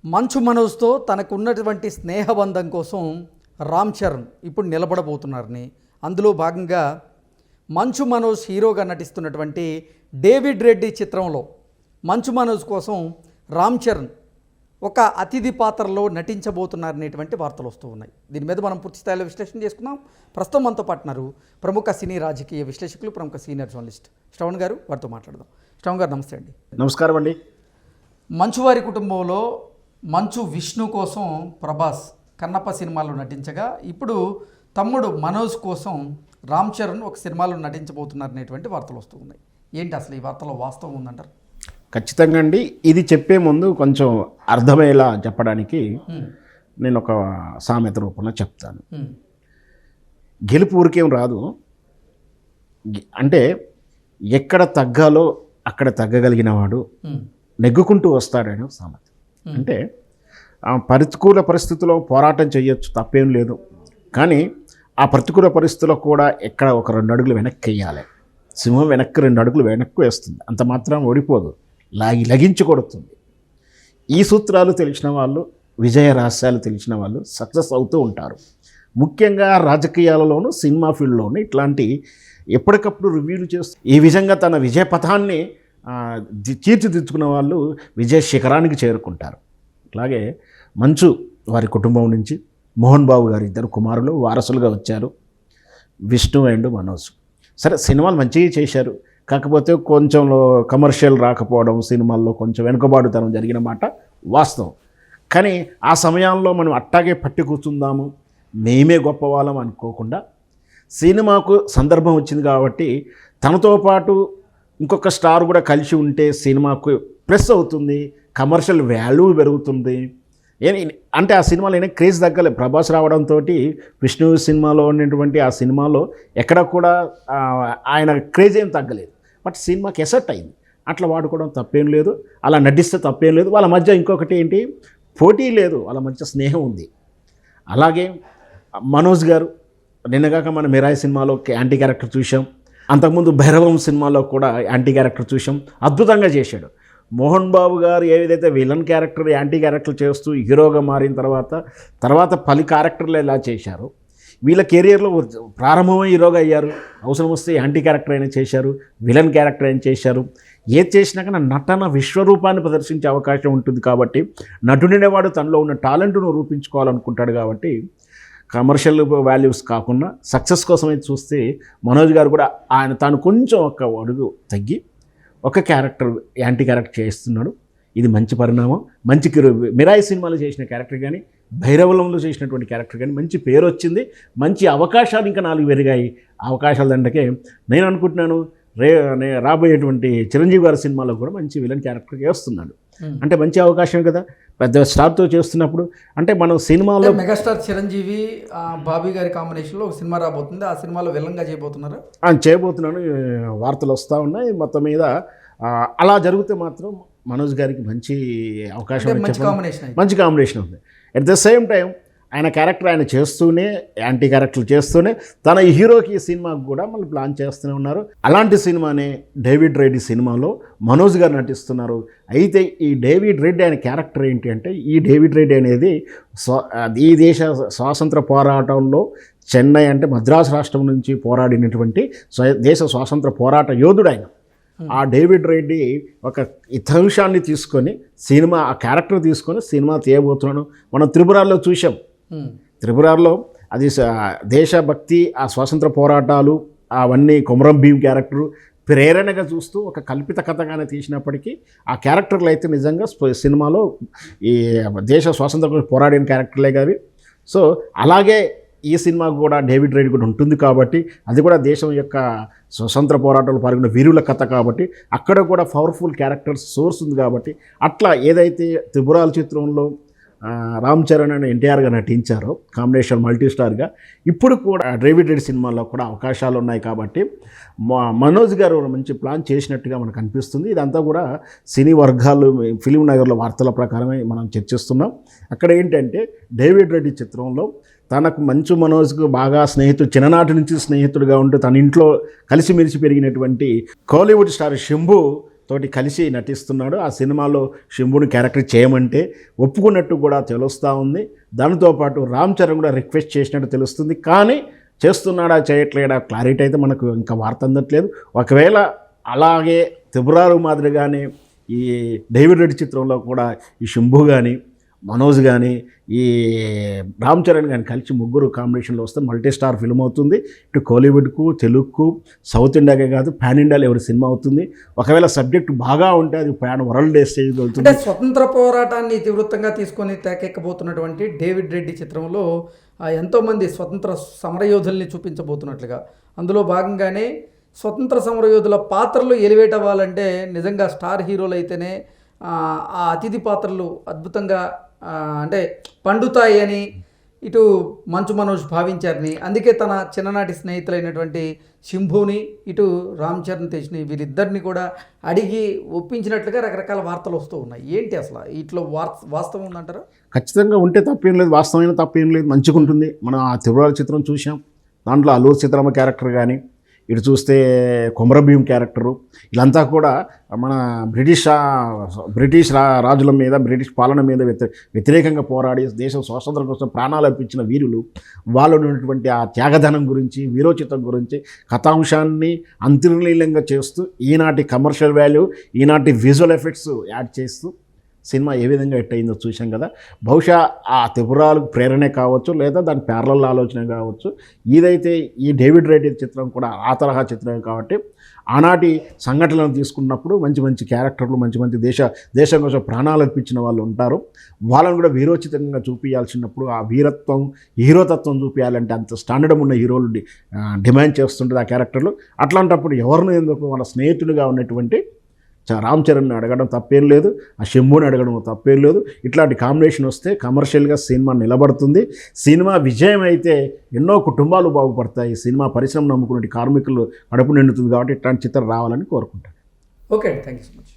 మంచు మనోజ్తో తనకున్నటువంటి స్నేహబంధం కోసం రామ్ చరణ్ ఇప్పుడు నిలబడబోతున్నారని, అందులో భాగంగా మంచు మనోజ్ హీరోగా నటిస్తున్నటువంటి డేవిడ్ రెడ్డి చిత్రంలో మంచు మనోజ్ కోసం రామ్ చరణ్ ఒక అతిథి పాత్రలో నటించబోతున్నారనేటువంటి వార్తలు వస్తూ ఉన్నాయి. దీని మీద మనం పూర్తి స్థాయిలో విశ్లేషణ చేసుకున్నాం. ప్రస్తుతం మనతో పాటున్నారు ప్రముఖ సినీ రాజకీయ విశ్లేషకులు, ప్రముఖ సీనియర్ జర్నలిస్ట్ శ్రవణ్ గారు. వారితో మాట్లాడదాం. శ్రవణ్ గారు నమస్తే అండి. నమస్కారం అండి. మంచువారి కుటుంబంలో మంచు విష్ణు కోసం ప్రభాస్ కన్నప్ప సినిమాలో నటించగా, ఇప్పుడు తమ్ముడు మనోజ్ కోసం రామ్ చరణ్ ఒక సినిమాలో నటించబోతున్నారనేటువంటి వార్తలు వస్తూ ఉన్నాయి. ఏంటి అసలు ఈ వార్తలో వాస్తవం ఉందంటారు? ఖచ్చితంగా అండి. ఇది చెప్పే ముందు కొంచెం అర్థమయ్యేలా చెప్పడానికి నేను ఒక సామెత రూపంలో చెప్తాను. గెలుపు ఊరికేం రాదు, అంటే ఎక్కడ తగ్గాలో అక్కడ తగ్గగలిగిన వాడు నెగ్గుకుంటూ వస్తాడని సామెత. అంటే ప్రతికూల పరిస్థితుల్లో పోరాటం చేయొచ్చు, తప్పేం లేదు. కానీ ఆ ప్రతికూల పరిస్థితుల్లో కూడా ఎక్కడ ఒక 2 అడుగులు వెనక్కి వేయాలి. సింహం వెనక్కి 2 అడుగులు వెనక్కి వేస్తుంది, అంత మాత్రం ఓడిపోదు, లగించి కొడుతుంది. ఈ సూత్రాలు తెలిసిన వాళ్ళు, విజయ రహస్యాలు తెలిసిన వాళ్ళు సక్సెస్ అవుతూ ఉంటారు. ముఖ్యంగా రాజకీయాలలోనూ సినిమా ఫీల్డ్లోనూ ఇట్లాంటి ఎప్పటికప్పుడు రివ్యూలు చేస్తూ ఈ విధంగా తన విజయ పథాన్ని తీర్చిదిద్దుకున్న వాళ్ళు విజయ శిఖరానికి చేరుకుంటారు. అలాగే మంచు వారి కుటుంబం నుంచి మోహన్ బాబు గారి 2 కుమారులు వారసులుగా వచ్చారు, విష్ణు అండ్ మనోజ్. సరే, సినిమాలు మంచిగా చేశారు, కాకపోతే కొంచెం కమర్షియల్ రాకపోవడం, సినిమాల్లో కొంచెం వెనుకబాటుతనం జరిగిన మాట వాస్తవం. కానీ ఆ సమయాల్లో మనం అట్టాగే పట్టి కూర్చుందాము, మేమే గొప్పవాళ్ళం అనుకోకుండా, సినిమాకు సందర్భం వచ్చింది కాబట్టి తనతో పాటు ఇంకొక స్టార్ కూడా కలిసి ఉంటే సినిమాకు ప్లస్ అవుతుంది, కమర్షియల్ వాల్యూ పెరుగుతుంది. అంటే ఆ సినిమాలో అయినా క్రేజ్ తగ్గలేదు. ప్రభాస్ రావడంతో విష్ణు సినిమాలో ఉన్నటువంటి ఆ సినిమాలో ఎక్కడ కూడా ఆయన క్రేజ్ ఏం తగ్గలేదు. బట్ సినిమాకి ఎసెట్ అయింది. అట్లా వాడుకోవడం తప్పేం లేదు, అలా నటిస్తే తప్పేం లేదు. వాళ్ళ మధ్య ఇంకొకటి ఏంటి, పోటీ లేదు, వాళ్ళ మధ్య స్నేహం ఉంది. అలాగే మనోజ్ గారు నిన్నగాక మన మిరాయి సినిమాలో యాంటీ క్యారెక్టర్ చూసాం, అంతకుముందు భైరవం సినిమాలో కూడా యాంటీ క్యారెక్టర్ చూసాం, అద్భుతంగా చేశాడు. మోహన్ బాబు గారు ఏదైతే విలన్ క్యారెక్టర్, యాంటీ క్యారెక్టర్ చేస్తూ హీరోగా మారిన తర్వాత 10 క్యారెక్టర్లు ఎలా చేశారు. వీళ్ళ కెరియర్లో ప్రారంభమై హీరోగా అయ్యారు, అవసరం వస్తే యాంటీ క్యారెక్టర్ అయినా చేశారు, విలన్ క్యారెక్టర్ అయినా చేశారు. ఏది చేసినా కానీ నటన విశ్వరూపాన్ని ప్రదర్శించే అవకాశం ఉంటుంది. కాబట్టి నటుడనేవాడు తనలో ఉన్న టాలెంట్ను రూపించుకోవాలనుకుంటాడు. కాబట్టి కమర్షియల్ వాల్యూస్ కాకుండా సక్సెస్ కోసం అయితే చూస్తే మనోజ్ గారు కూడా తాను కొంచెం ఒక అడుగు తగ్గి ఒక క్యారెక్టర్, యాంటీ క్యారెక్టర్ చేస్తున్నాడు. ఇది మంచి పరిణామం. మంచి మిరాయి సినిమాలో చేసిన క్యారెక్టర్ కానీ, భైరవలంలో చేసినటువంటి క్యారెక్టర్ కానీ మంచి పేరు వచ్చింది, మంచి అవకాశాలు ఇంకా 4 పెరిగాయి. అవకాశాల దండకే నేను అనుకుంటున్నాను రాబోయేటువంటి చిరంజీవి గారి సినిమాలో కూడా మంచి విలన్ క్యారెక్టర్ చేస్తున్నాడు. అంటే మంచి అవకాశం కదా, పెద్ద స్టార్తో చేస్తున్నప్పుడు. అంటే మనం సినిమాలో మెగాస్టార్ చిరంజీవి బాబీ గారి కాంబినేషన్లో ఒక సినిమా రాబోతుంది, ఆ సినిమాలో విలన్గా చేయబోతున్నారు. చేయబోతున్నాను, వార్తలు వస్తూ ఉన్నాయి. మొత్తం మీద అలా జరిగితే మాత్రం మనోజ్ గారికి మంచి అవకాశం, మంచి కాంబినేషన్ ఉంది. అట్ ద సేమ్ టైం ఆయన క్యారెక్టర్ ఆయన చేస్తూనే, యాంటీ క్యారెక్టర్లు చేస్తూనే తన హీరోకి ఈ సినిమాకు కూడా మళ్ళీ ప్లాన్ చేస్తూనే ఉన్నారు. అలాంటి సినిమానే డేవిడ్ రెడ్డి సినిమాలో మనోజ్ గారు నటిస్తున్నారు. అయితే ఈ డేవిడ్ రెడ్డి ఆయన క్యారెక్టర్ ఏంటి అంటే, ఈ డేవిడ్ రెడ్డి అనేది ఈ దేశ స్వాతంత్ర పోరాటంలో చెన్నై అంటే మద్రాసు రాష్ట్రం నుంచి పోరాడినటువంటి దేశ స్వాతంత్ర పోరాట యోధుడు ఆయన. ఆ డేవిడ్ రెడ్డి ఒక ఇతిహాసాన్ని తీసుకొని సినిమా, ఆ క్యారెక్టర్ తీసుకొని సినిమా తీయబోతున్నాను. మనం త్రిపురలో చూసాం. త్రిపురలో అది దేశభక్తి, ఆ స్వాతంత్ర పోరాటాలు, అవన్నీ కొమరం భీం క్యారెక్టరు ప్రేరణగా చూస్తూ ఒక కల్పిత కథగానే తీసినప్పటికీ ఆ క్యారెక్టర్లు అయితే నిజంగా సినిమాలో ఈ దేశ స్వాతంత్ర పోరాడిన క్యారెక్టర్లే కావి. సో అలాగే ఈ సినిమాకు కూడా డేవిడ్ రెడ్డి కూడా ఉంటుంది. కాబట్టి అది కూడా దేశం యొక్క స్వతంత్ర పోరాటాలు పాల్గొన్న వీరుల కథ కాబట్టి అక్కడ కూడా పవర్ఫుల్ క్యారెక్టర్స్ సోర్స్ ఉంది. కాబట్టి అట్లా ఏదైతే త్రిపురాల చిత్రంలో రామ్ చరణ్ అని ఎన్టీఆర్గా నటించారో కాంబినేషన్ మల్టీస్టార్గా, ఇప్పుడు కూడా డేవిడ్ రెడ్డి సినిమాలో కూడా అవకాశాలు ఉన్నాయి. కాబట్టి మనోజ్ గారు మంచి ప్లాన్ చేసినట్టుగా మనకు అనిపిస్తుంది. ఇదంతా కూడా సినీ వర్గాలు, ఫిలిం నగర్లో వార్తల ప్రకారమే మనం చర్చిస్తున్నాం. అక్కడ ఏంటంటే డేవిడ్ రెడ్డి చిత్రంలో తనకు మంచు మనోజ్కు బాగా స్నేహితుడు, చిన్ననాటి నుంచి స్నేహితుడిగా ఉంటూ తన ఇంట్లో కలిసిమెలిసి పెరిగినటువంటి కోలీవుడ్ స్టార్ శంభు తోటి కలిసి నటిస్తున్నాడు. ఆ సినిమాలో శంభుని క్యారెక్టర్ చేయమంటే ఒప్పుకున్నట్టు కూడా తెలుస్తూ ఉంది. దానితో పాటు రామ్ చరణ్ కూడా రిక్వెస్ట్ చేసినట్టు తెలుస్తుంది. కానీ చేస్తున్నాడా చేయట్లేడా క్లారిటీ అయితే మనకు ఇంకా వార్త అందట్లేదు. ఒకవేళ అలాగే త్రిపురారు మాదిరిగానే ఈ డేవిడ్ రెడ్డి చిత్రంలో కూడా ఈ శంభు కానీ మనోజ్ కానీ ఈ రామ్ చరణ్ కానీ కలిసి ముగ్గురు కాంబినేషన్లో వస్తే మల్టీ స్టార్ ఫిల్మ్ అవుతుంది. ఇటు కోలీవుడ్కు, తెలుగుకు, సౌత్ ఇండియాకే కాదు పాన్ ఇండియా లెవెల్ సినిమా అవుతుంది. ఒకవేళ సబ్జెక్ట్ బాగా ఉంటే అది పాన్ వరల్డ్ స్టేజ్ వెళ్తుంది. అంటే స్వతంత్ర పోరాటాన్ని ఇతివృత్తంగా తీసుకొని తెరకెక్కబోతున్నటువంటి డేవిడ్ రెడ్డి చిత్రంలో ఎంతోమంది స్వతంత్ర సమరయోధుల్ని చూపించబోతున్నట్లుగా, అందులో భాగంగానే స్వతంత్ర సమరయోధుల పాత్రలు ఎలివేట్ అవ్వాలంటే నిజంగా స్టార్ హీరోలు అయితేనే ఆ అతిథి పాత్రలు అద్భుతంగా అంటే పండుతాయి అని ఇటు మంచు మనోజ్ భావించారని, అందుకే తన చిన్ననాటి స్నేహితులైనటువంటి శంభుని ఇటు రామ్ చరణ్ తేజ్ని వీరిద్దరిని కూడా అడిగి ఒప్పించినట్లుగా రకరకాల వార్తలు వస్తూ ఉన్నాయి. ఏంటి అసలు వీటిలో వాస్తవం ఉందంటారా? ఖచ్చితంగా ఉంటే తప్పేం లేదు, వాస్తవమైన తప్పేం లేదు, మంచిగా ఉంటుంది. మనం ఆ త్రిపురాల చిత్రం చూసాం, దాంట్లో అల్లూరి సీతారామ క్యారెక్టర్ కానీ, ఇటు చూస్తే కొమరభీం క్యారెక్టరు, వీళ్ళంతా కూడా మన బ్రిటిష్ రాజుల మీద, బ్రిటిష్ పాలన మీద వ్యతిరేకంగా పోరాడి దేశం స్వాతంత్రం కోసం ప్రాణాలు అర్పించిన వీరులు. వాళ్ళు ఉన్నటువంటి ఆ త్యాగధనం గురించి, వీరోచితం గురించి కథాంశాన్ని అంతర్లీనంగా చేస్తూ ఈనాటి కమర్షియల్ వాల్యూ, ఈనాటి విజువల్ ఎఫెక్ట్స్ యాడ్ చేస్తూ సినిమా ఏ విధంగా హిట్ అయిందో చూసాం కదా. బహుశా ఆ త్రిపురాలకు ప్రేరణే కావచ్చు, లేదా దాని ప్యారలల్ ఆలోచన కావచ్చు. ఇదైతే ఈ డేవిడ్ రెడ్డి చిత్రం కూడా ఆ తరహా చిత్రమే కాబట్టి ఆనాటి సంఘటనలను తీసుకున్నప్పుడు మంచి మంచి క్యారెక్టర్లు, మంచి మంచి దేశం కోసం ప్రాణాలు అర్పించిన వాళ్ళు ఉంటారు. వాళ్ళని కూడా వీరోచితంగా చూపించాల్సినప్పుడు ఆ వీరత్వం, హీరోతత్వం చూపించాలంటే అంత స్టాండర్డ్ ఉన్న హీరోలు డిమాండ్ చేస్తుంటుంది ఆ క్యారెక్టర్లు. అట్లాంటప్పుడు ఎవరిని ఎందుకు వాళ్ళ స్నేహితుడిగా ఉన్నటువంటి రామ్ చరణ్ని అడగడం తప్పేం లేదు, ఆ శంభుని అడగడం తప్పేం లేదు. ఇట్లాంటి కాంబినేషన్ వస్తే కమర్షియల్గా సినిమా నిలబడుతుంది. సినిమా విజయం అయితే ఎన్నో కుటుంబాలు బాగుపడతాయి. సినిమా పరిశ్రమ నమ్ముకునే కార్మికులు కడుపు నిండుతుంది. కాబట్టి ఇట్లాంటి చిత్రం రావాలని కోరుకుంటాను. Okay, thank you so much.